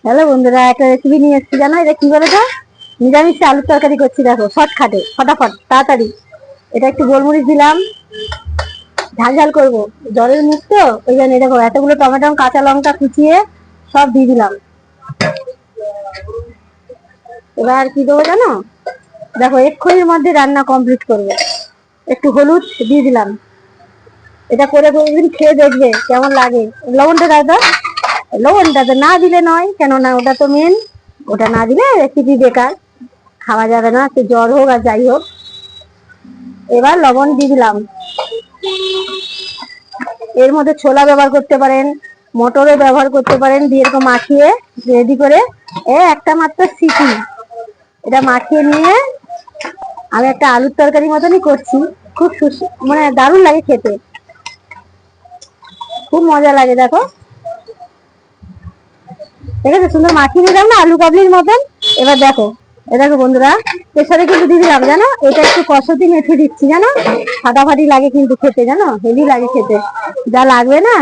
Hello বন্ধুরা, একটা recipe নিয়ে এসেছি। জানো এটা কি বলে তো? নিরামিষ আলুর তরকারি করছি। দেখো, শর্টকাটে, ফটাফট, তাড়াতাড়ি। এটা একটু গোলমরিচ দিলাম, ঝাল ঝাল করবো, জ্বরের মুখ তো ওই জন্য। দেখো, এতগুলো টমেটো, কাঁচা লঙ্কা কুচিয়ে সব দিয়ে দিলাম। এবার কি দেবো জানো? দেখো, এক্ষুনির মধ্যে রান্না কমপ্লিট করবে। একটু হলুদ দিয়ে দিলাম। এটা করে কোনদিন খেয়ে দেখবে কেমন লাগে। লবণটা দাও তো। লবণটা তো না দিলে নয়, কেননা ওটা তো মেন। ওটা না দিলে রেসিপি বেকার, খাওয়া যাবে না, সে জ্বর হোক আর যাই হোক। এবার লবণ দিয়ে দিলাম। এর মধ্যে ছোলা ব্যবহার করতে পারেন, মটরও ব্যবহার করতে পারেন। দিয়ে এরকম মাখিয়ে রেডি করে একটা মাত্র সিটি, এটা মাখিয়ে নিয়ে আমি একটা আলুর তরকারি মতনই করছি। খুব মানে দারুণ লাগে খেতে, খুব মজা লাগে। দেখো, ঠিক আছে, সুন্দর মাখিয়ে নিলাম না আলু কাবলির মতন। এবার দেখো, দেখো বন্ধুরা, প্রেসারে কিন্তু দিয়ে দিলাম। জানো, এটা একটু কষতি মেখে দিচ্ছি, জানো, ফাটাফাটি লাগে কিন্তু খেতে, জানো, হেভি লাগে খেতে। যা লাগবে না,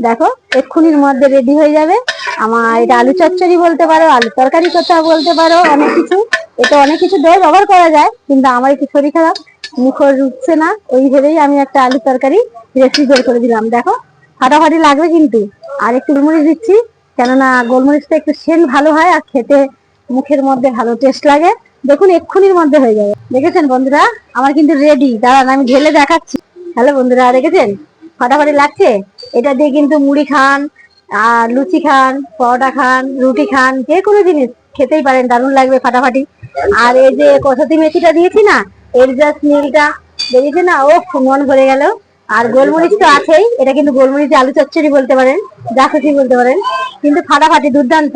দেখো, এক্ষুনির মধ্যে রেডি হয়ে যাবে। আমার এটা আলু চচ্চড়ি বলতে পারো, আলু তরকারি কথা বলতে পারো, অনেক কিছু। এটা অনেক কিছু দিয়ে ব্যবহার করা যায়, কিন্তু আমার একটু শরীর খারাপ, মুখ রুটছে না, ওই ভেবেই আমি একটা আলু তরকারি রেসিপি বের করে দিলাম। দেখো, ফাটাফাটি লাগবে কিন্তু। আর একটু গোলমরিচ দিচ্ছি, কেননা গোলমরিচটা একটু সেন্ট ভালো হয় আর খেতে মুখের মধ্যে ভালো টেস্ট লাগে। দেখুন, এক্ষুনির মধ্যে হয়ে যাবে। দেখেছেন বন্ধুরা, আমার কিন্তু রেডি। দাঁড়ান, আমি ঢেলে দেখাচ্ছি। হ্যালো বন্ধুরা, দেখেছেন ফাটাফাটি লাগছে? এটা দিয়ে কিন্তু মুড়ি খান, আর লুচি খান, পরোটা খান, রুটি খান, যে কোনো জিনিস খেতেই পারেন, দারুণ লাগবে ফাটাফাটি। আর এই যে কসুরি মেথিটা দিয়েছি না, এর যা স্মেলটা বেরিয়েছে না, ও মন ভরে গেল। আর গোলমরিচ তো আছেই, এটা কিন্তু গোলমরিচ আলু চচ্চড়ি বলতে পারেন, যা খুশি বলতে পারেন, কিন্তু ফাটাফাটি দুর্দান্ত।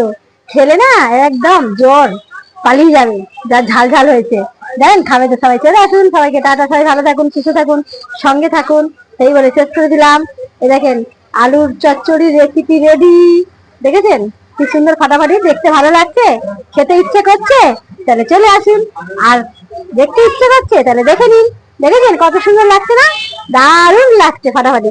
খেলে না একদম জ্বর পালিয়ে যাবে, যা ঝাল ঝাল হয়েছে। দেখেন, খাবে তো সবাই। চলে আসুন, সবাইকে টাটা, সবাই ভালো থাকুন, সুস্থ থাকুন, সঙ্গে থাকুন। সেই বলে শেষ করে দিলাম। এই দেখেন, আলুর চচ্চড়ি রেসিপি রেডি। দেখেছেন কি সুন্দর ফাটাফাটি, দেখতে ভালো লাগছে, খেতে ইচ্ছে করছে, তাহলে চলে আসুন। আর দেখতে ইচ্ছে করছে, তাহলে দেখে নিন। দেখেছেন কত সুন্দর লাগছে না? দারুণ লাগছে ফাটাফাটি।